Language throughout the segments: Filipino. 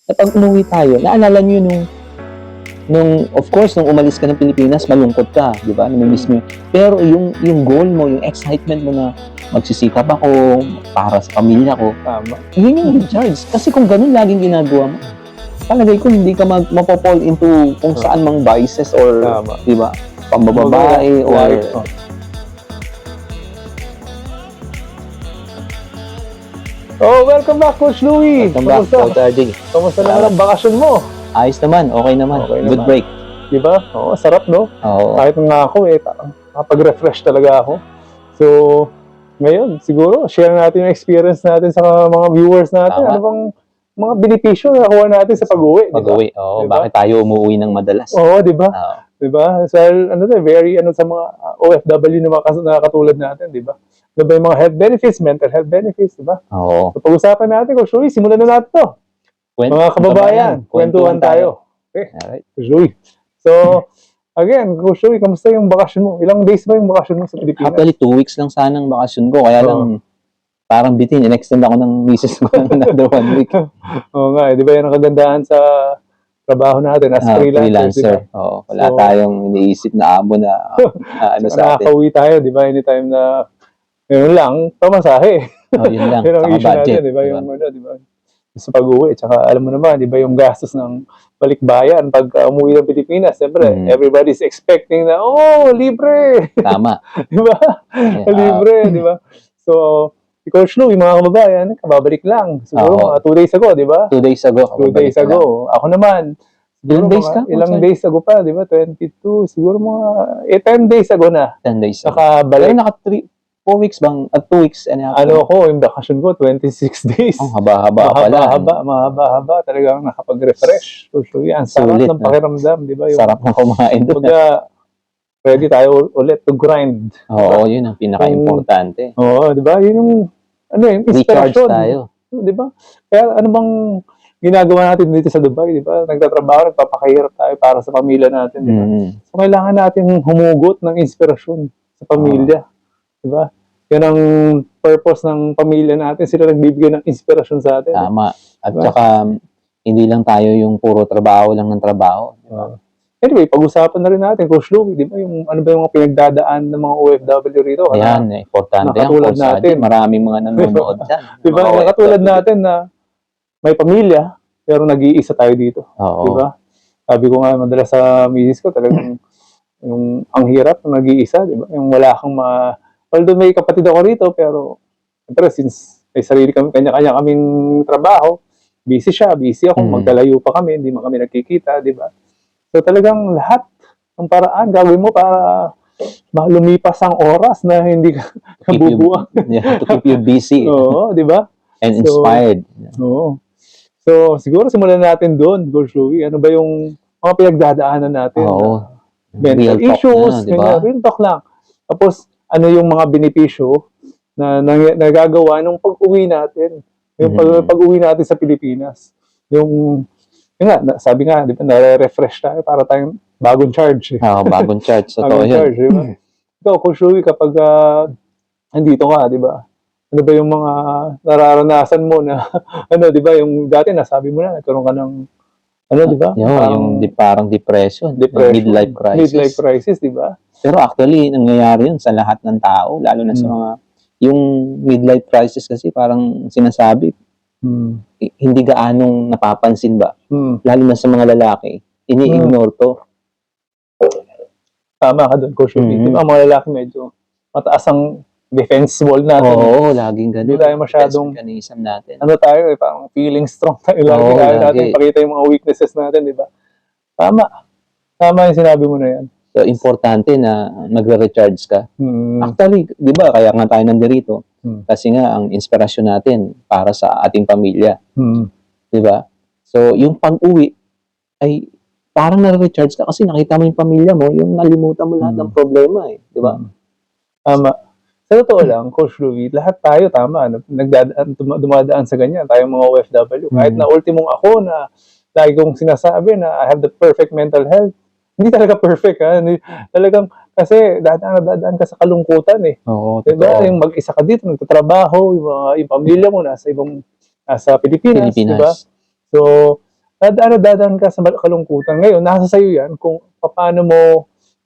na pag umuwi tayo, naalala niyo nung of course, nung umalis ka ng Pilipinas, malungkot ka, di ba? Namimiss mo. Pero yung goal mo, yung excitement mo na magsisikap ako para sa pamilya ko, Tama. yun yung recharge. Kasi kung ganun laging ginagawa mo, palagay ko hindi ka mapapall into kung saan mang vices or, Tama. di ba, pambababae or... Oh, welcome back, Coach Louie. Welcome back, Coach RJ. Kamusta naman ang bakasyon mo? Ayos naman, okay naman. Okay Good naman. break. Di ba? Oo, sarap, no? Oo. Kahit nga ako, kapag-refresh talaga ako. So, ngayon, siguro, share natin yung experience natin sa mga viewers natin. Tama. Ano bang mga benepisyo na nakuha natin sa pag-uwi? Pag-uwi, oo. Diba? Bakit tayo umuwi ng madalas? Oo, di ba? Oo. Di ba? So, very, sa mga OFW na katulad natin, di ba? Ano ba yung mga health benefits, mental health benefits, di ba? Oo. So, pag-usapan natin, Coach Louie, simulan na natin to. Mga kababayan, kwentuhan tayo. Okay. Alright. Coach Louie. So, again, Coach Louie, kamusta yung bakasyon mo? Ilang days ba yung bakasyon mo sa Pilipinas? Actually, 2 weeks lang sanang bakasyon ko. Kaya lang, parang bitin. In-extend ako ng misis ko ng another 1 week. Oo nga, di ba yan ang kagandahan sa trabaho natin as freelancer? Diba? Oo. Wala tayong iniisip na amo na ano sa atin. Nakakauwi tayo, di ba? Anytime na yun lang, pamasahe. Oh, yun lang. Yun ang Saka issue budget. natin, di ba? Yung di ba? Sa pag-uwi. Tsaka alam mo naman, di ba, yung gastos ng balikbayan pag umuwi ng Pilipinas, siyempre, everybody's expecting na, oh, libre! Tama. Di ba? Libre, di ba? So, si Coach Lou, yung mga kababayan, kababalik lang. Siguro, 2 days ago, di ba? 2 days ago. 2 days ago. Ako naman, Ilang days ka? Ilang days ago pa, di ba? 22, siguro mga 10 days ago na. 10 days ago. Nakabalik. Pero 4 weeks bang? At 2 weeks and a half? Ano ko, yung bakasyon ko, 26 days. Oh, haba-haba pala. Mahaba-haba. Talagang nakapag-refresh. So, yan, sarap Sulit, ng pakiramdam, di ba? Yung, sarap na kumain doon. ready tayo ulit to grind. Oo, yun ang pinaka-importante. Oo, di ba? Yun yung, Recharge inspirasyon. tayo. Di ba? Kaya ano bang ginagawa natin dito sa Dubai, di ba? Nagtatrabaho, nagpapakahirap tayo para sa pamilya natin, di ba? So, kailangan natin humugot ng inspirasyon sa pamilya. Di ba? Yan ang purpose ng pamilya natin. Sila nagbibigay ng inspirasyon sa atin. Tama. At Diba? saka, hindi lang tayo yung puro trabaho lang ng trabaho. Diba? Anyway, pag-usapan na rin natin, Coach Louie, di ba? Yung, ano ba yung mga pinagdadaan ng mga OFW rito? Ayan, importante yan. Nakatulad natin. Maraming mga nanonood dyan. Di ba? Nakatulad natin na may pamilya, pero nag-iisa tayo dito. Oo. Di ba? Sabi ko nga, madalas sa misis ko, talagang yung ang hirap na nag-iisa, di ba? Yung wala kang although may kapatid ako rito, pero siyempre, since may sarili kami, kanya-kanya kaming trabaho, busy siya, busy ako, magkalayo pa kami, hindi man kami nagkikita, di ba? So talagang lahat ng paraan gagawin mo para lumipas ang oras na hindi ka nabubuang. To keep you busy. Oo, di ba? And inspired. Oo. So, siguro simulan natin doon, Coach Louie. Ano ba yung mga pinagdadaanan natin? Oo. Mental issues, diba? Real talk lang. Tapos, ano yung mga benepisyo na nagagawa nung pag-uwi natin? Yung pag-uwi natin sa Pilipinas. Yun nga, sabi nga, di ba, nare-refresh tayo para tayong bagong charge. Oo, bagong charge. Bagong charge, di ba? Ikaw, Coach Louie, kapag andito ka, di ba? Ano ba yung mga nararanasan mo na, di ba, yung dati nasabi mo na, nagkaroon ka ng, di ba? Yung parang depression. Midlife crisis. Midlife crisis, di ba? Pero actually, nangyayari yun sa lahat ng tao, lalo na sa mga, yung midlife crisis kasi parang sinasabi, hindi gaanong napapansin ba? Lalo na sa mga lalaki, ini-ignore to. Tama ka doon, Coach Louie. Di ba, ang mga lalaki medyo mataas ang defense wall natin. Oo, laging ganun. Hindi tayo masyadong, mechanism natin. tayo, parang feeling strong tayo. Lagi natin pakita yung mga weaknesses natin, di ba? Tama. Tama yung sinabi mo na yan. So, importante na magre-recharge ka. Actually, di ba, kaya nga tayo nandirito. Kasi nga, ang inspirasyon natin para sa ating pamilya. Di ba? So, yung pag-uwi ay parang na-recharge ka kasi nakita mo yung pamilya mo, yung nalimutan mo lahat ng problema eh. Di ba? Tama. Sa totoo lang, Coach Louie, lahat tayo, tama, dumadaan sa ganyan, tayong mga OFW. Kahit na ultimong ako na lagi kong sinasabi na I have the perfect mental health, hindi talaga perfect, ha? Talagang, kasi dadaan ka sa kalungkutan eh. Oo, diba? Yung mag-isa ka dito, nagtatrabaho, yung pamilya mo nasa Pilipinas. Diba? So, dadaan ka sa kalungkutan. Ngayon, nasa sa'yo yan kung paano mo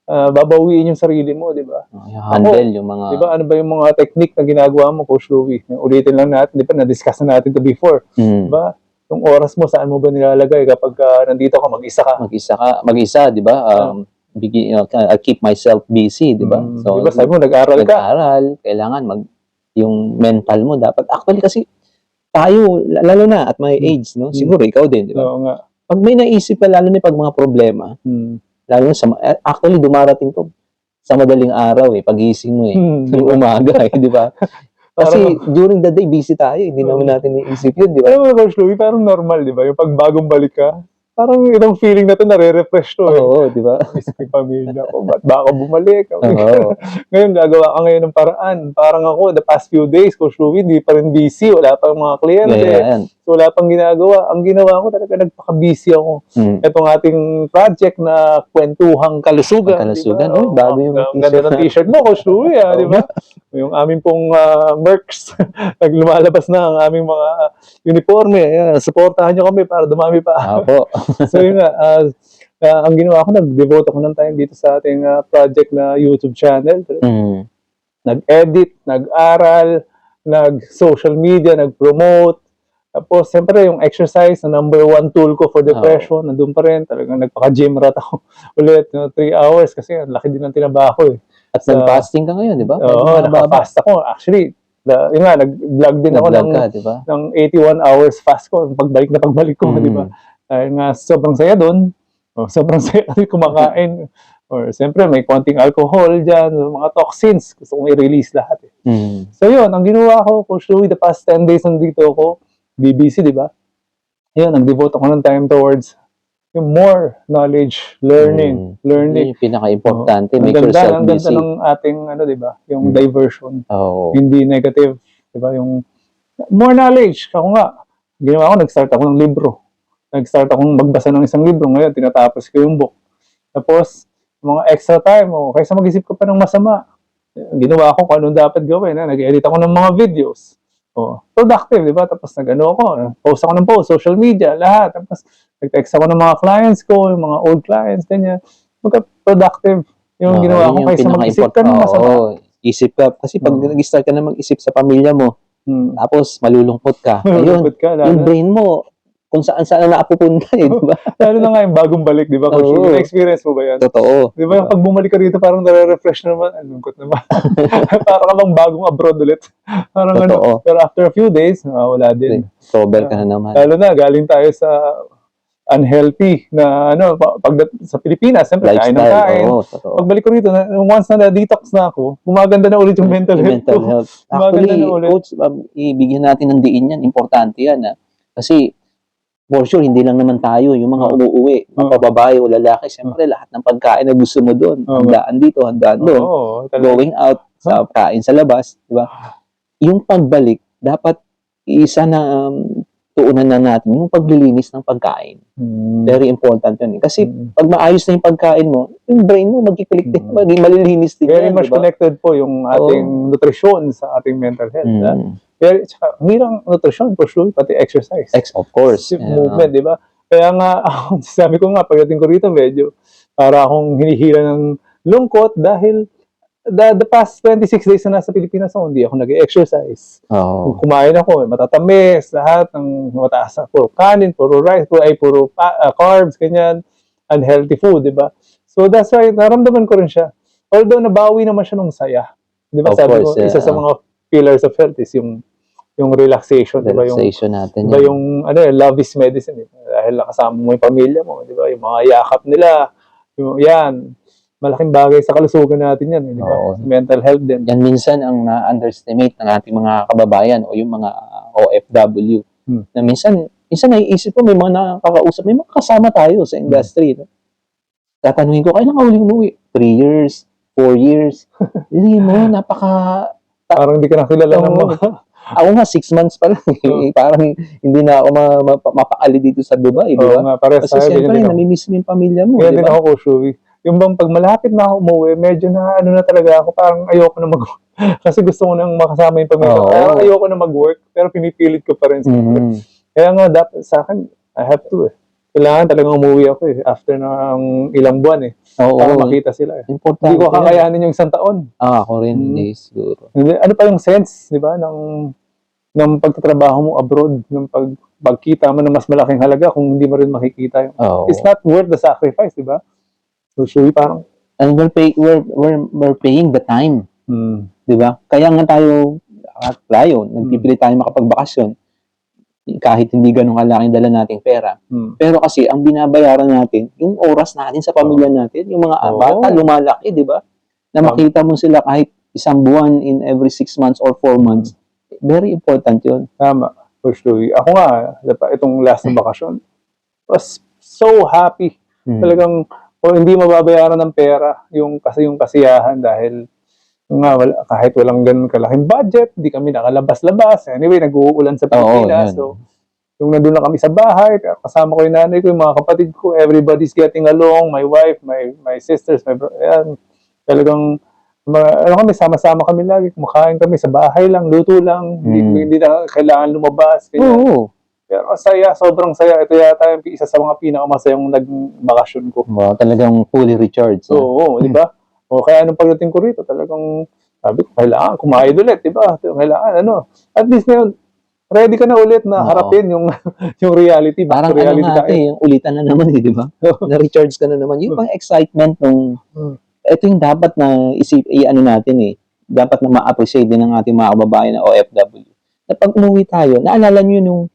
babawiin yung sarili mo, di ba? Handle yung mga... Di ba, ano ba yung mga technique na ginagawa mo, Coach Louie? Ulitin lang natin, di ba, na-discuss na natin to before. Di ba? Yung oras mo, saan mo ba nilalagay kapag nandito ka, mag-isa ka? Mag-isa, di ba? I keep myself busy, di ba? So, di ba, sabi mo, nag-aral ka? Nag-aral, kailangan yung mental mo dapat. Actually, kasi tayo, lalo na at my age, no? Siguro, ikaw din, di ba? Oo nga. Pag may naisip ka, lalo na pag mga problema, lalo na actually, dumarating to sa madaling araw, pagising mo, yung umaga, di ba? Kasi during the day, busy tayo, hindi naman natin iisip yun, di ba? Alam mo, Coach Louie, parang normal, di ba? Yung pag bagong balik ka, parang itong feeling na to nare-refresh to. Oo, di ba? Miss ko yung pamilya ko, ba't ba ako bumalik? Oo. Ngayon, gagawa ka ngayon ng paraan. Parang ako, the past few days, Coach Louie, di pa rin busy, wala pang mga kliyente. So, wala pang ginagawa. Ang ginawa ko talaga, nagpaka-busy ako. Itong ating project na kwentuhang kalusugan. Kalusugan, diba? bago yung ang ganda ng t-shirt mo, Coach Louie, di ba? Yung aming pong mercs, lumalabas na ang aming mga uniforme. Supportahan nyo kami para dumami pa. Apo. So yun nga, ang ginawa ko, nag-devote ako ng time dito sa ating project na YouTube channel. Nag-edit, nag-aral, nag-social media, nag-promote. Tapos, siyempre, yung exercise, na number 1 tool ko for depression, nandun pa rin. Talagang nagpaka-gym rat ako ulit, 3 hours, kasi ang laki din ng tinaba ko. At nag-fasting ka ngayon, di ba? Oo, naka-fast ako. Actually, yun nga, nag-vlog din ako ng 81 hours fast ko, pagbalik ko, di ba? Dahil nga, sobrang saya doon. Sobrang saya kasi kumakain. Or, siyempre, may konting alcohol dyan, mga toxins. Gusto kong i-release lahat. So, yun, ang ginawa ko, Coach Louie, the past 10 days nandito ako, BBC, di ba? Yun, nag-devote ako ng time towards yung more knowledge, learning. Yung pinaka-importante, make yourself busy. Ang ganda ng ating, di ba, yung diversion. Hindi negative, di ba, yung more knowledge. Ako nga, ginawa ko, nag-start ako ng libro. Nag-start akong magbasa ng isang libro. Ngayon, tinatapos ko yung book. Tapos, mga extra time, kaysa mag-isip ko pa ng masama, ginawa ko kung anong dapat gawin. Nag-edit ako ng mga videos. Productive, di ba? Tapos nag-ano ako, post ako ng post, social media, lahat. Tapos nag-text ako ng mga clients ko, yung mga old clients, ganyan. Productive yung ginawa ko kaysa mag-isip ka ng masama. Isip ka. Kasi pag nag-start ka na mag-isip sa pamilya mo, tapos malulungkot ka. Ayun, yung brain mo, kung saan-saan na nakapupunta di ba? Lalo na nga yung bagong balik, di ba? Na-experience mo ba yan? Totoo. Di ba yung pag bumalik ka rito, parang nare-refresh naman. Lungkot naman. Parang ka bang bagong abroad ulit. Parang ano. Pero after a few days, wala din. Sober ka na naman. Lalo na, galing tayo sa unhealthy na sa Pilipinas, siyempre kain ng kain. Pagbalik ko rito, once na na-detox na ako, gumaganda na ulit yung mental health. Actually, coach, ibigyan natin ng diin yan. Importante yan. Kasi, for sure, hindi lang naman tayo, yung mga umuuwi, mga babae o lalaki, siyempre lahat ng pagkain na gusto mo doon, handaan dito, handaan doon, going out, sa kain sa labas, di ba? Yung pagbalik, dapat isa na tuunan na natin, yung paglilinis ng pagkain. Very important yun. Kasi pag maayos na yung pagkain mo, yung brain mo magkiklik din, maging malilinis din. Very much connected po yung ating nutrisyon sa ating mental health. Pero, mirang nutrisyon, for sure, pati exercise. Of course. Movement, di ba? Kaya nga, sabi ko nga, pagdating ko rito, medyo para akong hinihila ng lungkot dahil the past 26 days na nasa Pilipinas ako, hindi ako nag-exercise. Kumain ako, matatamis, lahat ng mataas na, puro kanin, puro rice, puro carbs, ganyan, unhealthy food, di ba? So, that's why, naramdaman ko rin siya. Although, nabawi naman siya nung saya. Di ba? Sabi ko, isa sa mga pillars of health is yung relaxation, di ba? Relaxation natin. Di ba yung love is medicine, dahil nakasama mo yung pamilya mo, di ba? Yung mga yakap nila, yan, malaking bagay sa kalusugan natin yan, di ba? Mental health din. Yan minsan ang na-underestimate ng ating mga kababayan o yung mga OFW. Na minsan naiisip ko, may mga nakakausap, may mga kasama tayo sa industry. No? Tatanungin ko, kailan ka huling umuwi? 3 years, 4 years. Hindi mo, parang hindi ka nakilala ng mga. Ako nga, 6 months pa lang. Parang hindi na ako mapaali dito sa Dubai, di ba? Kasi siyempre, namimiss mo yung pamilya mo, di ba? Kaya din ako, Coach Louie. Yung bang pag malapit na ako umuwi, medyo na na talaga ako, parang ayoko na mag-work. Kasi gusto ko nang makasama yung pamilya. Parang ayoko na mag-work, pero pinipilit ko pa rin. Kaya nga, dapat sa akin, I have to kailangan talagang umuwi ako after ng ilang buwan Oo, para makita sila importante. Hindi ko yan. kakayanin yung isang taon. Ako rin, hindi siguro. Ano pa yung sense, di ba, ng pagtatrabaho mo abroad, ng pagkita mo ng mas malaking halaga kung hindi mo rin makikita yung it's not worth the sacrifice, di ba? So, parang and we're paying the time. Di ba? Kaya nga tayo nagpipili tayo makapagbakasyon kahit hindi ganun kalaking dala nating pera. Pero kasi ang binabayaran natin, yung oras natin sa pamilya natin, yung mga bata lumalaki, di ba? Na makita mo sila kahit isang buwan in every 6 months or 4 months. Very important yun. Tama. For sure. Ako nga, itong last na bakasyon, was so happy. Talagang hindi mababayaran ng pera kasi yung kasiyahan dahil kahit walang ganun kalaking budget, hindi kami nakalabas-labas. Anyway, nag-uulan sa Pilipinas. So, yung nandun na kami sa bahay, kasama ko yung nanay ko, yung mga kapatid ko, everybody's getting along, my wife, my sisters, my brother. Ayan, talagang, kami, sama-sama kami lagi, kumakain kami sa bahay lang, luto lang, hindi na kailangan lumabas. Pero saya, sobrang saya. Ito yata yung isa sa mga pinakamasayang nag-bakasyon ko. Wow, talagang fully recharged. Oo, di ba? O kaya nung pagdating ko rito, talagang sabi ko, kailangan kumain ulit, di ba? Kailangan, at least ngayon, ready ka na ulit na harapin yung reality. Parang reality yung ulitan na naman, di ba? Na-recharge ka na naman. Yung pang excitement nung, ito yung dapat na natin dapat na ma-appreciate din ng ating mga kababayan na OFW. Na pag umuwi tayo, naalala nyo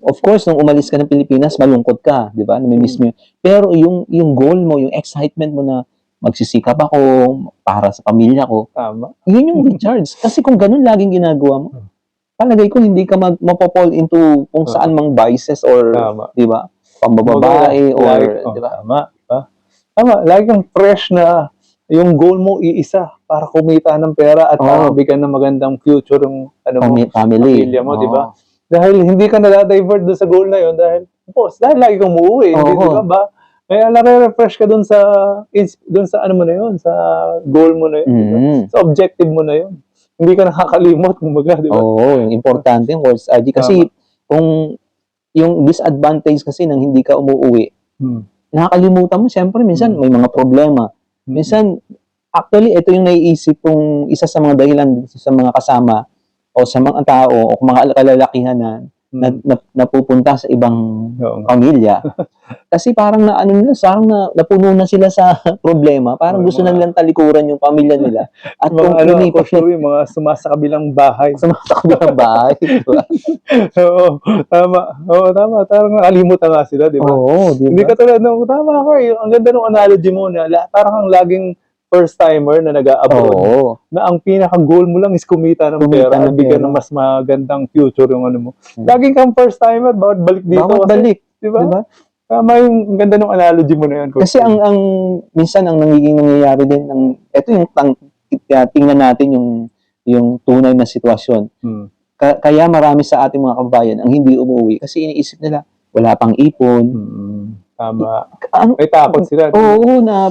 of course, nung umalis ka ng Pilipinas, malungkot ka, di ba? Namimiss mo yun. Pero yung goal mo, yung excitement mo na magsisikap ako para sa pamilya ko. Tama. Yun yung recharge. Kasi kung ganun laging ginagawa mo, palagay ko hindi ka mapopall into kung saan mang vices or, di ba, pambababae or, di ba? Tama. Lagi kang fresh na yung goal mo iisa para kumita ng pera at para bigyan ng magandang future yung pamilya mo, di ba? Dahil hindi ka na-divert doon sa goal na yun dahil lagi kang umuwi, di ba? Kaya nare-refresh ka dun sa ano mo na yun, sa goal mo na yun, diba? Sa objective mo na yun. Hindi ka nakakalimot, kumbaga, di ba? Yung importante yung words ID. Kasi kung yung disadvantage kasi nang hindi ka umuwi, nakakalimutan mo, siyempre, minsan may mga problema. Minsan, actually, ito yung naiisip kong isa sa mga dahilan sa mga kasama o sa mga tao o mga kalalakihan na napupunta sa ibang pamilya. Kasi parang napuno na sila sa problema. Parang gusto na nilang talikuran yung pamilya nila. At kung mga sumasakabilang bahay. Sumasakabilang bahay. Diba? Oo, tama. Parang nakalimutan nga sila, di ba? Oo, di ba? Hindi ka tulad tama ka. Ang ganda ng analogy mo na parang ang laging first-timer na nag-a-abroad, na ang pinaka-goal mo lang is kumita ng pera at bigyan ng mas magandang future yung ano mo. Laging kang first-timer, bawat balik dito. Diba? Tama yung ganda ng analogy mo na yan. Kasi minsan ang nangyayari din, ito yung tingnan natin yung tunay na sitwasyon. Kaya marami sa ating mga kababayan ang hindi umuwi kasi iniisip nila, wala pang ipon. Tama. May takot sila. Oo, na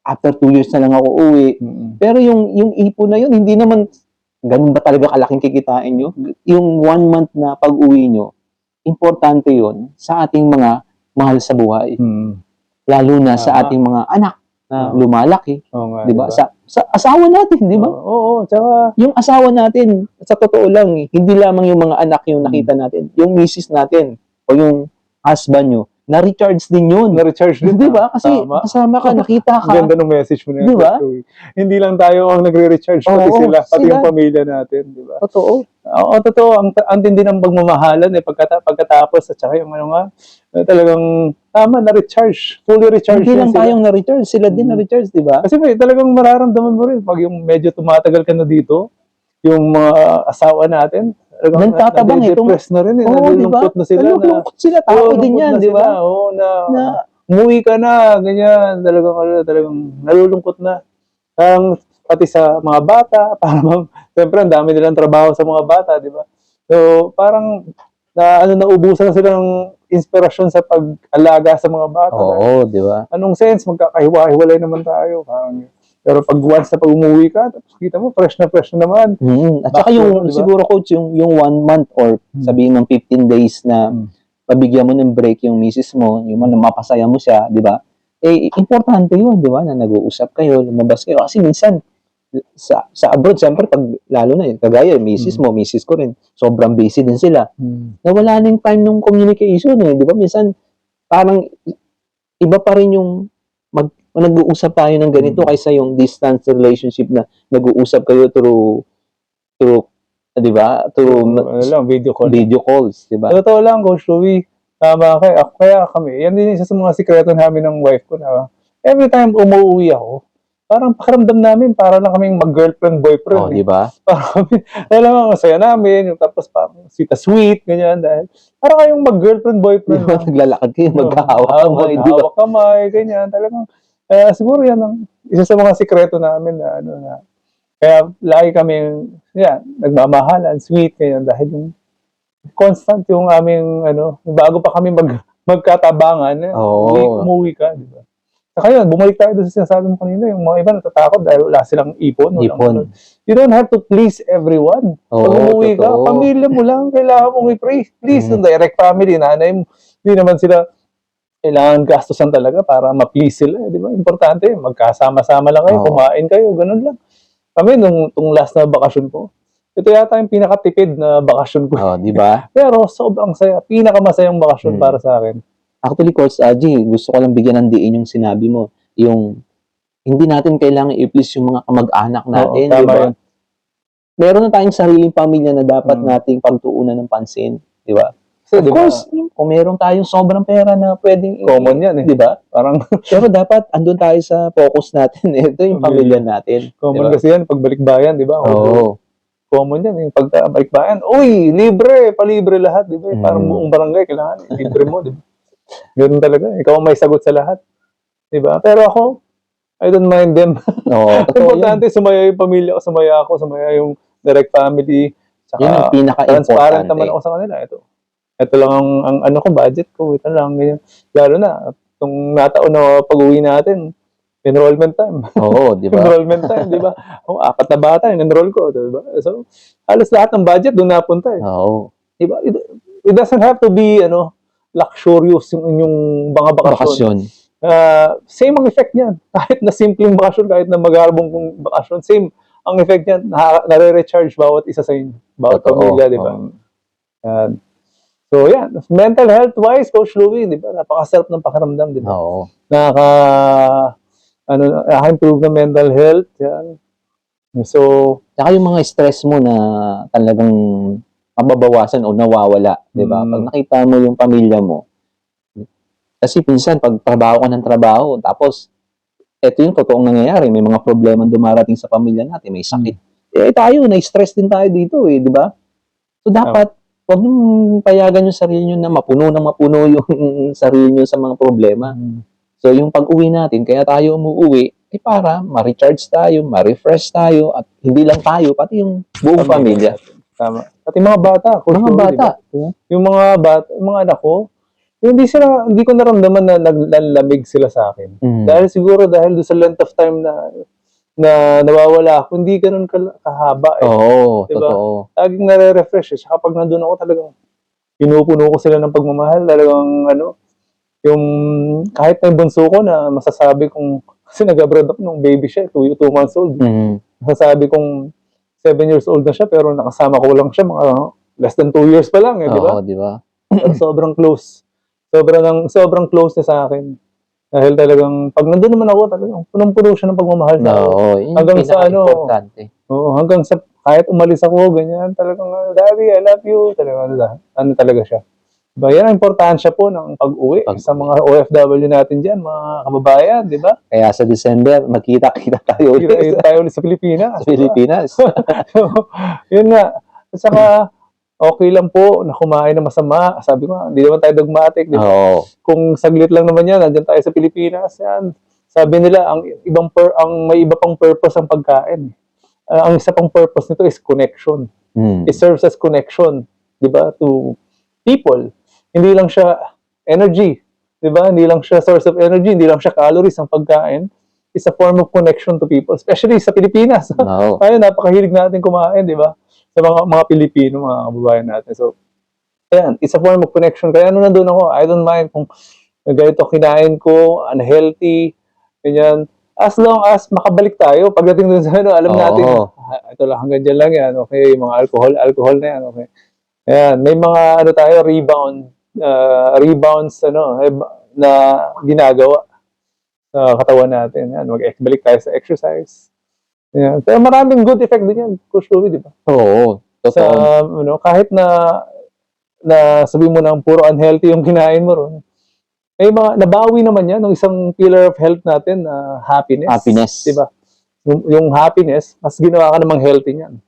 after 2 years na lang ako uwi. Pero yung ipon na yun, hindi naman ganun ba talaga kalaking kikitain nyo? Yung 1 month na pag-uwi nyo, importante yun sa ating mga mahal sa buhay. Lalo na sa ating mga anak na lumalaki. Di ba? Sa asawa natin, di ba? Oo, tsaka yung asawa natin, sa totoo lang, hindi lamang yung mga anak yung nakita natin. Yung misis natin o yung husband nyo, na-recharge din yun. Na-recharge din. Di ba? Kasi kasama ka, nakita ka. Ganda ng message mo na yun. Di ba? Hindi lang tayo ang nagre-recharge, pati sila, pati yung pamilya natin. Di ba? Totoo. Oo, totoo. Ang tindi ng pagmamahalan pagkatapos at saka yung talagang tama, na-recharge. Fully recharge. Hindi lang tayong na-recharge, sila din na-recharge, di ba? Kasi talagang mararamdaman mo rin pag yung medyo tumatagal ka na dito, yung mga asawa natin, nagtatabang depress na rin nalulungkot na sila. Nalulungkot sila, tao din yan, di ba? Oo, na umuwi ka na, ganyan, talagang nalulungkot na. Pati sa mga bata, parang, siyempre, ang dami nilang trabaho sa mga bata, di ba? So, parang, naubusan na sila ng inspirasyon sa pag-alaga sa mga bata. Oo, di ba? Anong sense? Magkakahiwa-hiwalay naman tayo. Pero pag once na pag-umuwi ka, tapos kita mo, fresh na naman. At saka yung, diba? Siguro coach, yung 1 month or sabihin ng 15 days na mabigyan mo ng break yung misis mo, yung mapasaya mo siya, di ba? Eh, importante yun, di ba? Na nag-uusap kayo, lumabas kayo. Kasi minsan, sa abroad, siyempre, pag, lalo na yun, kagaya, misis mo, misis ko rin, sobrang busy din sila. Nawala na yung time ng communication eh, di ba? Minsan, parang, iba pa rin yung nag-uusap tayo ng ganito kaysa yung distance relationship na nag-uusap kayo through, di ba? Video call. Video calls, di ba? Totoo lang, Coach Louie. Tama kayo. Kaya kami, yan din isa sa mga sikreto namin ng wife ko na every time umuwi ako, parang pakiramdam namin, para lang kaming mag-girlfriend-boyfriend. Oh, di ba? Parang kami, talagang masaya namin, yung tapos parang sweet, ganyan, dahil parang kayong mag-girlfriend-boyfriend. Di ba? Naglalakad kayo, magkahawak kamay, di ba? Magkahawak kamay, ganyan, talagang, siguro yan ang isa sa mga sikreto namin na, kaya lagi kami, nagmamahalan, sweet, ganyan, dahil yung constant yung aming, bago pa kami magkatabangan, umuwi ka, di ba? Saka yun, bumalik tayo doon sa sinasabi mo kanina, yung mga iba natatakot dahil wala silang ipon. You don't have to please everyone. Pag umuwi ka, pamilya mo lang, kailangan mong i-pray. Please, yung direct family, nanay mo, hindi naman sila kailangan gastusan talaga para ma-please sila, di ba? Importante, magkasama-sama lang kayo, kumain kayo, ganun lang. Kami, nung last na bakasyon ko, ito yata yung pinakatipid na bakasyon ko. Di ba? Pero sobrang saya, pinakamasayang bakasyon para sa akin. Actually, Coach Aji, gusto ko lang bigyan ng diin yung sinabi mo. Yung, hindi natin kailangan i-please yung mga kamag-anak natin, di ba? Meron na tayong sariling pamilya na dapat nating pagtuunan ng pansin, di ba? So, of course, kung meron tayong sobrang pera na pwedeng common yan, di ba? Parang pero dapat andun tayo sa focus natin. Ito yung pamilya natin. Common kasi yan, pagbalik bayan, di ba? Common yan, yung pagbalik bayan. Uy, libre, palibre lahat, di ba? Parang buong barangay, kailangan, libre mo, di ba? Ganun talaga. Ikaw ang may sagot sa lahat. Diba? Pero ako, I don't mind them. Importante, sumaya yung pamilya ko, sumaya ako, sumaya yung direct family. Saka, yun ang pinaka-importante. Transparent naman ako sa kanila. Ito lang ang budget ko. Ito lang, ganyan. Lalo na, itong nataon na pag-uwi natin, enrollment time. Di ba? Enrollment time, di ba? 4 na bata, enroll ko, di ba? So, halos lahat ng budget doon napunta eh. Di ba? It doesn't have to be, luxurious yung inyong mga bakasyon. Same ang effect niyan. Kahit na simpleng bakasyon, kahit na magharbong bakasyon, same ang effect niyan. Nare-recharge bawat isa sa inyo. Bawat pamilya, di ba? So, yan. Mental health-wise, Coach Louie, di ba? Napakasarap ng pakiramdam, di ba? Naka-improve na mental health. Yan. So, saka yung mga stress mo na talagang mababawasan o nawawala, di ba? Pag nakita mo yung pamilya mo, kasi minsan, pag trabaho ka ng trabaho, tapos, eto yung totoong nangyayari, may mga problema dumarating sa pamilya natin, may sakit. Tayo, na-stress din tayo dito, di ba? So, dapat, huwag nyung payagan yung sarili nyo na mapuno yung sarili nyo sa mga problema. So, yung pag-uwi natin, kaya tayo umuwi, para ma-recharge tayo, ma-refresh tayo, at hindi lang tayo, pati yung buong pamilya. Tama. At yung mga bata. Mga bata. Diba? Yung mga bata, yung mga anak ko, hindi ko naramdaman na naglalamig sila sa akin. Dahil siguro, dahil doon sa length of time na nawawala ako, hindi ganun kahaba eh. Diba? Totoo. Laging nare-refresh eh. Saka pag nandun ako talagang, pinupuno ko sila ng pagmamahal. Talagang, yung kahit na yung bunso ko na masasabi kong, kasi nag-abroad ako nung baby siya, 2 months old. Masasabi kong, 7 years old na siya, pero nakasama ko lang siya, mga less than 2 years pa lang, di ba? Di ba? Pero sobrang close. Sobrang close niya sa akin. Dahil talagang, pag nandun naman ako, talagang punong-puno siya ng pagmamahal sa akin. Hanggang sa hanggang sa, kahit umalis ako, ganyan, talagang, Daddy, I love you. Talagang, talaga siya. Diba? Yan ang importansya po ng pag-uwi sa mga OFW natin dyan, mga kababayan, di ba? Kaya sa December, magkita-kita tayo ulit. Tayo ulit sa Pilipinas. Sa Pilipinas. Yun nga. At saka, okay lang po na kumain na masama. Sabi ko, hindi naman tayo dogmatic. Di ba? Kung saglit lang naman yan, nandyan tayo sa Pilipinas. Yan. Sabi nila, ang may iba pang purpose ang pagkain. Ang isa pang purpose nito is connection. It serves as connection, di ba, to people. Hindi lang siya energy, di ba? Hindi lang siya source of energy, hindi lang siya calories ang pagkain. It's a form of connection to people, especially sa Pilipinas. Tayo, napakahilig natin kumain, di ba? Sa mga Pilipino, mga kababayan natin. So, Ayan, it's a form of connection. Kaya nung nandun ako, I don't mind kung ganito kinain ko, unhealthy, ganyan. As long as makabalik tayo, pagdating dun sa ano, alam natin, ito lang, hanggang dyan lang yan, okay, mga alcohol na yan, okay. Ayan, may mga ano tayo, rebounds, na ginagawa sa katawan natin. Yan, balik tayo sa exercise. Ayan. Pero maraming good effect din yan, Coach Louie, di ba? Oo, Sa, totoo. kahit na sabi mo na puro unhealthy yung kinain mo ron, may mga nabawi naman yan ng isang pillar of health natin na happiness. Happiness. Diba? Yung happiness, mas ginawa ka namang healthy niyan.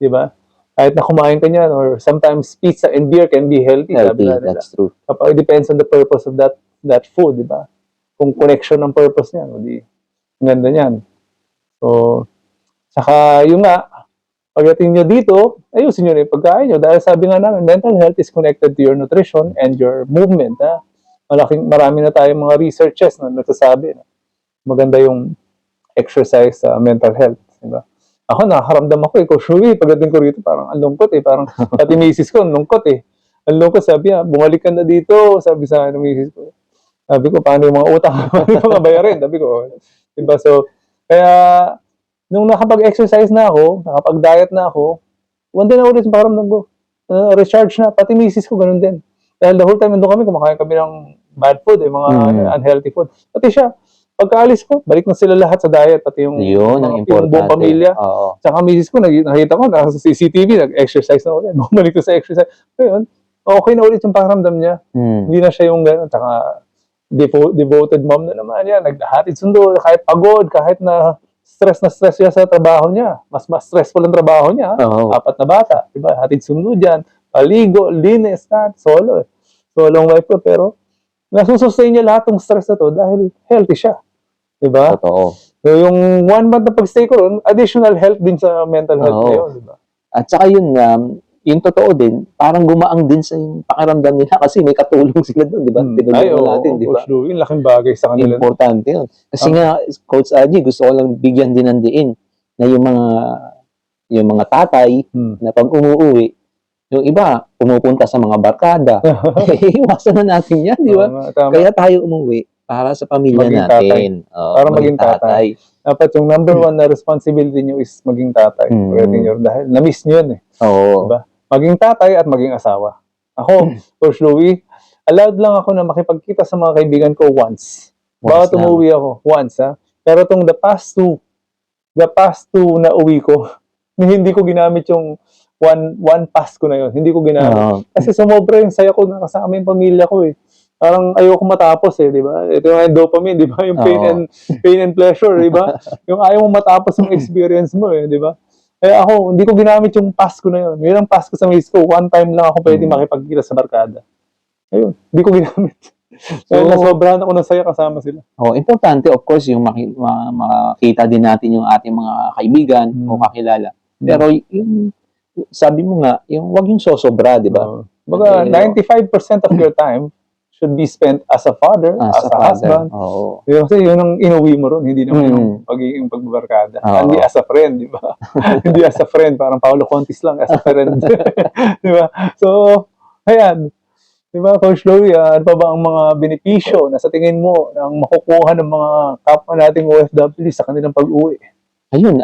Diba? Kahit na kumain ka niyan, or sometimes pizza and beer can be healthy. Healthy, that's true. Kapag it depends on the purpose of that food, diba? Kung connection ng purpose niyan, di ganda niyan. So, saka yung nga, pagdating nyo dito, ayusin nyo na yung pagkain nyo. Dahil sabi nga namin, mental health is connected to your nutrition and your movement. Ha? Marami na tayong mga researches na nagsasabi na maganda yung exercise sa mental health. Diba? Ako, nakaramdam ako Coach Louie, pagdating ko rito, parang ang lungkot Parang pati misis ko, ang lungkot Ang lungkot, sabi niya, bumalik ka na dito, sabi sa akin ng misis ko. Sabi ko, paano yung mga utang? Paano yung mga bayarin? Sabi ko, diba? So, kaya, nung nakapag-exercise na ako, nakapag-diet na ako, one day na ulit yung pakiramdam ko. Recharge na. Pati misis ko, ganun din. Dahil the whole time nandun kami, kumakain kami ng bad food, mga unhealthy food. Pati siya, pagkaalis ko, balik na sila lahat sa diet, pati yung buong pamilya. Tsaka misis ko, nakita ko, nasa CCTV, nag-exercise na ulit. Bumalik ko sa exercise. Ngayon, okay na ulit yung pakiramdam niya. Hindi na siya yung gano'n. Tsaka, devoted mom na naman yan. Naghahatid sundo, kahit pagod, kahit na stress siya sa trabaho niya. Mas stressful ang trabaho niya. 4 na bata. Diba? Hatid sundo dyan. Paligo, linis, solo Solong wife ko, pero nasusustain niya lahat ng stress na to dahil healthy siya. Diba? Totoo. So, yung 1 month na pag-stay ko ron, additional health din sa mental health na yun. Diba? At saka yun, yung totoo din, parang gumaang din sa yung pakiramdam nila kasi may katulong sila doon, di ba? Tinulungan natin, di ba? Coach Louie, laking bagay sa kanila. Importante yun. Kasi nga, Coach Aji, gusto ko lang bigyan din ng diin na yung mga tatay na pag umuwi, yung iba, pumupunta sa mga barkada. Iwasan na natin yan, di ba? Kaya tayo umuwi para sa pamilya natin. Para maging tatay. Dapat yung number 1 na responsibility nyo is maging tatay. Dahil na-miss nyo yun Diba? Maging tatay at maging asawa. Ako, Coach Louie, allowed lang ako na makipagkita sa mga kaibigan ko once. Bawat umuwi ako, once Pero itong the past two na uwi ko, hindi ko ginamit yung one pass ko na yun. Hindi ko ginamit. Kasi sumobra yung saya ko na kasama yung pamilya ko Parang ayoko matapos di ba? Ito yung dopamine, di ba? Yung pain and pleasure, di ba? Yung ayaw mo matapos yung experience mo di ba? Kaya ako, hindi ko ginamit yung pass ko na yun. Yun ang pass ko sa miss ko. One time lang ako pwede makipagkita sa barkada. Ayun, hindi ko ginamit. Dahil nasobrahan ako ng saya kasama sila. Importante, of course, yung makita din natin yung ating mga kaibigan o kakilala. Pero yung sabi mo nga, yung wag yung sosobra, di ba? 95% of your time should be spent as a father, as a husband. Kasi yun ang inuwi mo ron, hindi naman yung pagiging pagbabarkada. Hindi as a friend, di ba? Hindi as a friend, parang Paolo Contis lang, as a friend. Di ba? So, ayan. Di ba, Coach Louie, ano pa ba ang mga benepisyo na sa tingin mo ang makukuha ng mga kapwa nating OFW sa kanilang pag-uwi? Ayun,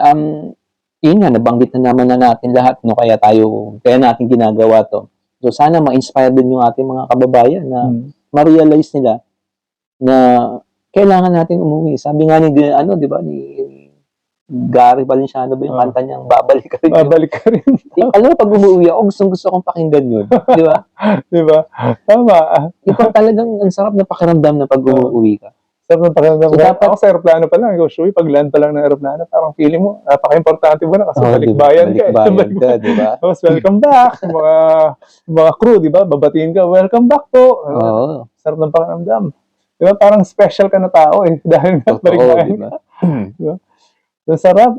yun nga, nabanggit na naman na natin lahat, no? Kaya natin ginagawa to. So, sana ma-inspire din yung ating mga kababayan na ma-realize nila na kailangan natin umuwi. Sabi nga ni Gary Valenciano ba yung kanta niyang babalik ka rin. Babalik ka rin. Alam mo, pag umuwi ako, gusto kong pakinggan yun. Di ba? Di ba? Tama. Ito talagang ang sarap na pakiramdam na pag umuwi ka. Sarap na pakiramdam. So, dapat ako sa aeroplano pa lang. Coach Louie, pag land pa lang ng aeroplano, parang feeling mo, napaka-importante mo na kasi balikbayan ka. Balikbayan ka, di ba? Tapos, welcome back. Mga crew, di ba? Babatiin ka, welcome back po. Sarap ng pakiramdam. Di ba? Parang special ka na tao dahil balikbayan ka. Di ba? So, sarap.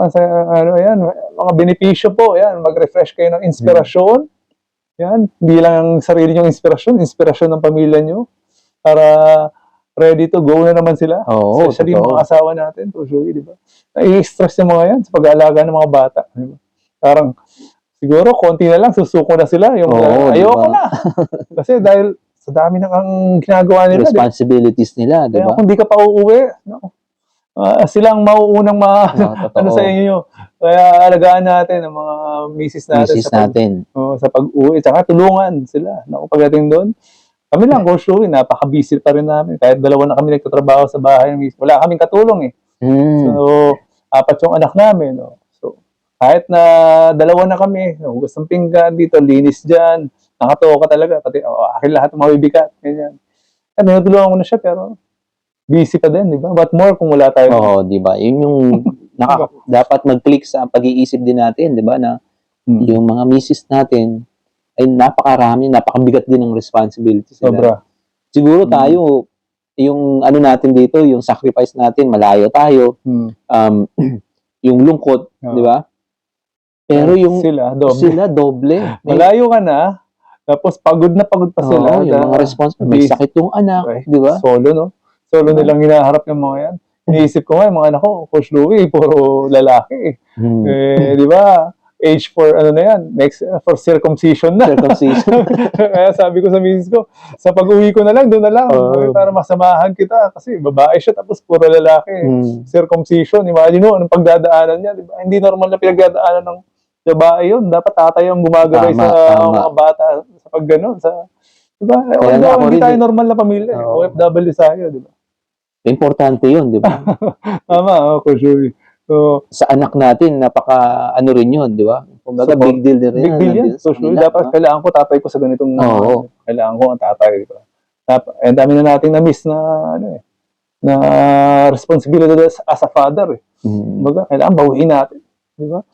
Yan, mga benepisyo po. Yan, mag-refresh kayo ng inspirasyon. Yan, hindi lang sarili nyong inspirasyon ng pamilya nyo. Para ready to go na naman sila. Especially mga asawa natin, Coach Louie, di ba? Nai-stress yung mga yan sa pag-aalaga ng mga bata. Diba? Parang, siguro konti na lang, susuko na sila. Yung, Oo, ayoko diba? na. Kasi dahil sa dami na ang ginagawa nila. Responsibilities nila, di Kaya ba? kung di ka pa uuwi, no, sila ang mauunang ano sa inyo. Kaya alagaan natin ang mga misis natin Misis natin. sa pag-uwi. Tsaka tulungan sila. No, pagdating doon, kami lang, Coach Louie, napaka-busy pa rin namin. Kahit dalawa na kami nagtatrabaho sa bahay. Wala kaming katulong eh. So, 4 yung anak namin. No? So, kahit na dalawa na kami, hugas ng pinggan dito, linis dyan, nakatoka talaga. Pati, akin lahat ng mabibigat. Ganyan. Kaya tinutulungan ko na siya, pero busy pa din, di ba? What more kung wala tayo? Oo, di ba? Yun yung dapat mag-click sa pag-iisip din natin, di ba? Na yung mga misis natin ay napakabigat din ng responsibilities nila. Sobra. Siguro tayo, yung ano natin dito, yung sacrifice natin, malayo tayo, yung lungkot, di ba? Pero yung sila doble. Malayo ka na, tapos pagod pa sila. Yung mga responsible, may sakit yung anak, di ba? Solo, no? Solo nilang hinaharap yung mga yan. Iniisip ko nga, yung mga anak ko, Coach Louie, puro lalaki. Di ba? Age for, ano na yan, next, for circumcision na. Kaya sabi ko sa misis ko, sa pag-uwi ko na lang, doon na lang. Para masamahan kita. Kasi babae siya, tapos puro lalaki. Circumcision, imagine mo, anong pagdadaanan niya. Diba? Hindi normal na pinagdadaanan ng babae yun. Dapat tatay ang gumagabay sa mga bata sa pag-ganon. Diba? Hindi tayo normal na pamilya. OFW tayo, diba? Importante yun, di ba? Tama, Coach Louie. So, sa anak natin, ano rin yun, di ba? Kumbaga, big deal din rin. Big deal yan. So, dapat kailangan ko tatay ko sa ganitong, kailangan ko ang tatay, di ba? And dami na nating na-miss na, na responsibility as a father, eh. Kumbaga, kailangan bawiin natin, di ba?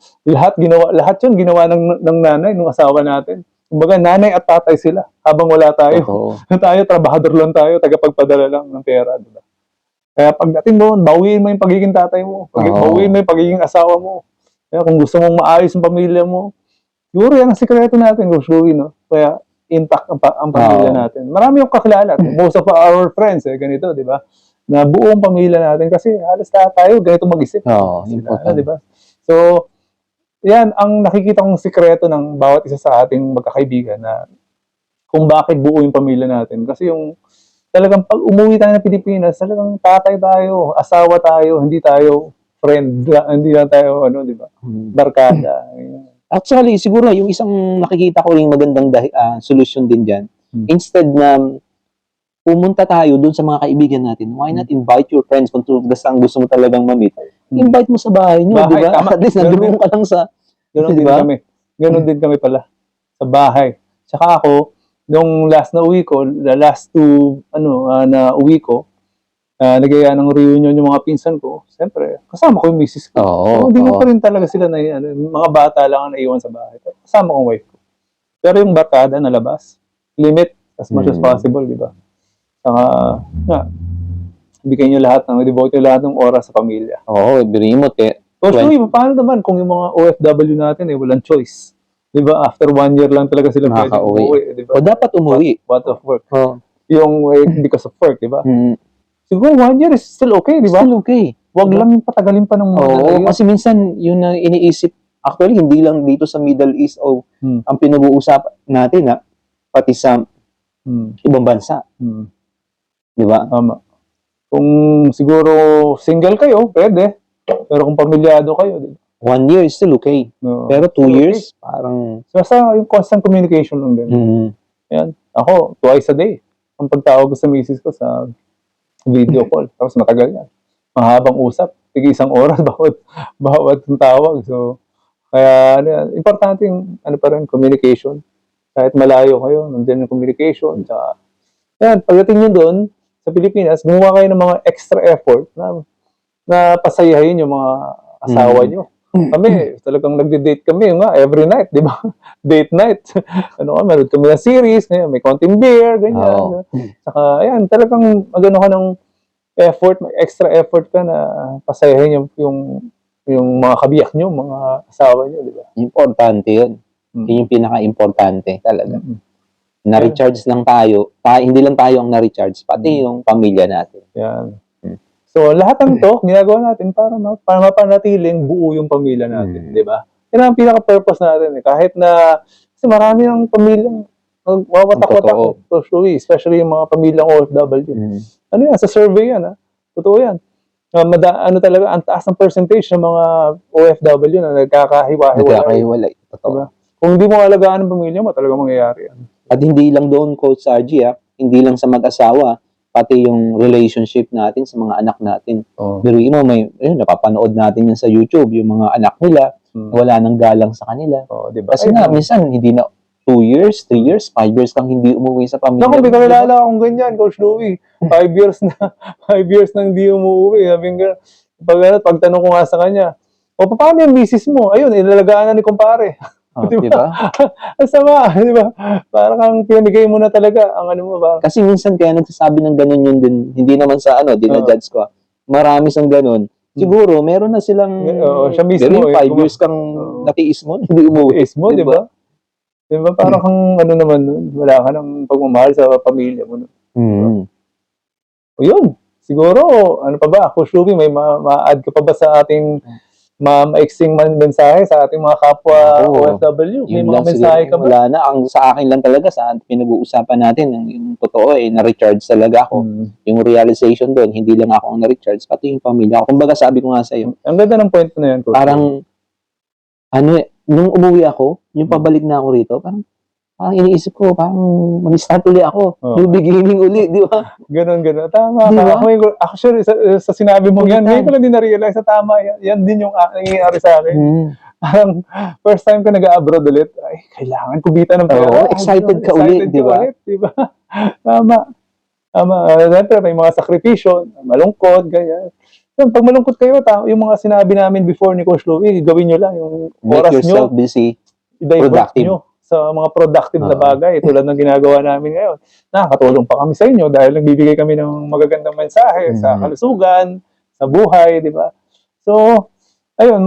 Lahat yun ginawa ng nanay, ng asawa natin. Kumbaga, nanay at tatay sila habang wala tayo. Tayo, trabahador lang tayo, tagapagpadala lang ng pera, di ba? Kaya pagdating mo, bawiin mo yung pagiging tatay mo. Bawiin mo yung pagiging asawa mo. Kaya kung gusto mong maayos ang pamilya mo, siguro yan ang sikreto natin, Coach Louie, no? Kaya intact ang pamilya natin. Marami yung kakilala. Most of our friends, ganito, di ba? Na buong pamilya natin. Kasi halos tayo, ganito mag-isip. Di ba? So, yan ang nakikita kong sikreto ng bawat isa sa ating magkakaibigan na kung bakit buo yung pamilya natin. Kasi yung talagang pag umuwi tayo ng Pilipinas, talagang tatay tayo, asawa tayo, hindi tayo friend, hindi lang tayo, di ba? Barkada. Actually, siguro yung isang nakikita ko ring magandang solution din dyan, instead na pumunta tayo dun sa mga kaibigan natin, why not invite your friends kung basta ang gusto mo talagang ma-meet? Invite mo sa bahay nyo, di ba? At least nandun ka lang sa... Ganun din kami pala. Sa bahay. Tsaka ako, nung last na uwi ko, the last two, na uwi ko, nagaya ng reunion yung mga pinsan ko, siyempre, kasama ko yung misis ko. So, hindi mo pa rin talaga sila mga bata lang ang naiwan sa bahay. Kasama ko yung wife ko. Pero yung barkada na labas, limit as much as possible, di ba? Saka, bigyan nyo lahat devote nyo lahat ng oras sa pamilya. Remote eh. So, paano naman kung yung mga OFW natin walang choice? Diba, after 1 year lang talaga sila pwedeng umuwi. Diba? O dapat umuwi. What of work. Yung because of work, diba? Siguro 1 year is still okay, diba? Still okay. Huwag lang yung patagalin pa ng mga kasi minsan, yun na iniisip, actually, hindi lang dito sa Middle East ang pinag-uusap natin, pati sa ibang bansa. Diba? Tama. Kung siguro single kayo, pwede. Pero kung pamilyado kayo, diba? 1 year is still okay. Pero 2 years, parang... Basta yung constant communication lang din. Yan. Ako, twice a day. Ang pagtawag ko sa misis ko sa video call. Tapos matagal yan. Mahabang usap. Tig 1 oras bawat tawag. So, kaya importante yung pa rin, communication. Kahit malayo kayo, nandiyan yung communication. Tsaka, yan, pagdating nyo doon, sa Pilipinas, gumawa kayo ng mga extra effort na pasayahin yung mga asawa nyo. Kami, talagang nagde-date kami every night, di ba? Date night. Meron kami na series, may konting beer, ganyan. Saka, ayan, talagang magano ka ng effort, may extra effort ka na pasayahin yung mga kabiyak nyo, mga asawa nyo, di ba? Importante yun. Yun yung pinaka-importante talaga. Na-recharge lang tayo. Hindi lang tayo ang na-recharge, pati yung pamilya natin. Yan. So, lahat ng to, ginagawa natin para mapanatiling buo yung pamilya natin, di ba? Yan ang pinaka-purpose natin eh. Kahit na, kasi marami ng pamilyang wawatak-watak Totoo. eh. Usually, especially yung mga pamilyang OFW. Ano yan, sa survey yan ha. Totoo yan. Ano talaga, ang taas ng percentage ng mga OFW na nagkakahiwa-hiwalay. Nagkakahiwalay. Totoo. Diba? Kung hindi mo alagaan ang pamilya mo, talaga mangyayari yan. At hindi lang doon, Coach RG, hindi lang sa mag-asawa, pati yung relationship natin sa mga anak natin. Biruin mo, napapanood natin yan sa YouTube, yung mga anak nila, wala nang galang sa kanila. Diba? Kasi nga, minsan, hindi na 2 years, 3 years, 5 years kang hindi umuwi sa pamilya. Naku, may kakilala akong ganyan, Coach Louie. 5 years na, 5 years nang hindi umuwi. Sabi nga, pagtanong ko nga sa kanya, paano yung misis mo? Ayun, inalagaan na ni kumpare. Diba? Ang sama, di ba? Parang kang pinamigay mo na talaga ang ano mo ba? Kasi minsan kaya nagsasabi ng ganun yun din, hindi naman sa dinajudge ko. Marami sang ganun. Siguro, meron na silang, siya mismo, 5 years kang natiis mo, hindi umuwi. Natiis mo, di ba? Di ba? Parang kang ano naman nun, wala ka ng pagmamahal sa pamilya mo. O yun, siguro, ano pa ba? Coach Louie, may ma-add ka pa ba sa ating maiksing mensahe sa ating mga kapwa OFW? May mga mensahe ka ba? Wala na. Ang sa akin lang talaga, sa pinag-uusapan natin, yung totoo, na-recharge talaga ako. Yung realization doon, hindi lang ako ang na-recharge, pati yung pamilya ko. Kumbaga sabi ko nga sa'yo, ang ganda ng point na yan, Coach. parang, nung umuwi ako, yung pabalik na ako rito, parang iniisip ko, parang mag-start uli ako. New beginning uli, di ba? Ganon. Tama. Diba? Actually, sa sinabi mo yan, ngayon ko lang din na-realize na tama yan. Yan din yung nangyayari sa akin. Parang first time ka nag-abroad ulit, ay, kailangan kumita ng pera. Excited ka ulit, di ba? Tama. Siyempre, may mga sakripisyo, malungkot, ganyan. Pag malungkot kayo, yung mga sinabi namin before ni Coach Louie, gawin nyo lang yung oras Make yourself busy, productive. nyo sa mga productive na bagay, tulad ng ginagawa namin ngayon. Nakakatulong pa kami sa inyo dahil nagbibigay kami ng magagandang mensahe sa kalusugan, sa buhay, di ba? So, ayun,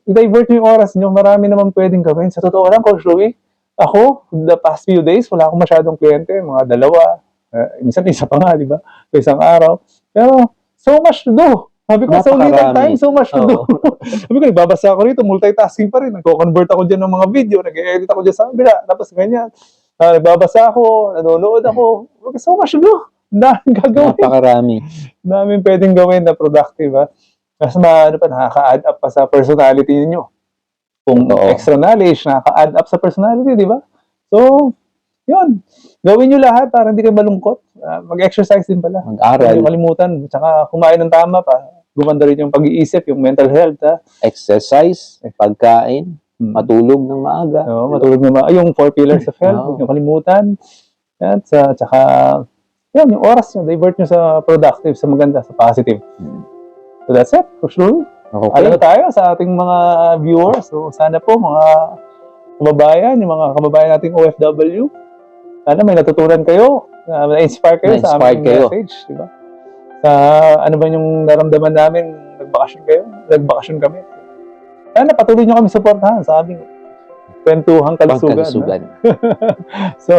divert nyo yung oras nyo, marami naman pwedeng gawin. Sa totoo lang, Coach Louie, ako, the past few days, wala akong masyadong kliyente, mga 2, minsan isa pa nga, di ba? Isang araw. Pero, so much to do. Sabi ko, so little time, so much to do. Sabi ko, nagbabasa ako rito, multitasking pa rin. Nagko-convert ako dyan ng mga video, nag-edit ako dyan sa kabila, tapos ganyan. Nagbabasa ako, nanonood ako. So much to do. Daming gagawin. Napakarami. Daming pwedeng gawin na productive, ha? Mas nakaka-add up pa sa personality niyo. Kung extra knowledge, nakaka-add up sa personality, di ba? So, yun. Gawin nyo lahat para hindi kayo malungkot. Mag-exercise din pala. Mag-aral. Hindi kalimutan. Tsaka kumain ng tama pa. Gumanda rin yung pag-iisip, yung mental health. Exercise, pagkain, matulog ng maaga. Matulog ng maaga. Yung 4 pillars of health, huwag nyo kalimutan. At tsaka, yan, yung oras nyo, divert nyo sa productive, sa maganda, sa positive. So that's it. Coach Louie. Okay. Alam na tayo sa ating mga viewers. So sana po mga kababayan, yung mga kababayan nating OFW, sana may natutunan kayo, na-inspire kayo sa aming message, di ba? Sa ano ba yung naramdaman namin, nagbakasyon kami. Sana patuloy nyo kami supportahan sa aming kwentuhang kalusugan. So,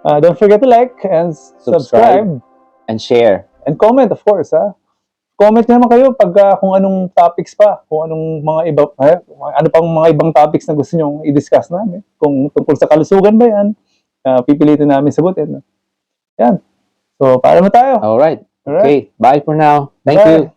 don't forget to like and subscribe. And share. And comment, of course, ha? Comment nyo naman kayo pag kung anong topics pa, kung anong mga iba, ano pang mga ibang topics na gusto nyo i-discuss namin. Kung tungkol sa kalusugan ba yan, pipilitin namin sagutin. Yan. So, paalam na tayo. Alright. Okay. Bye for now. Thank you.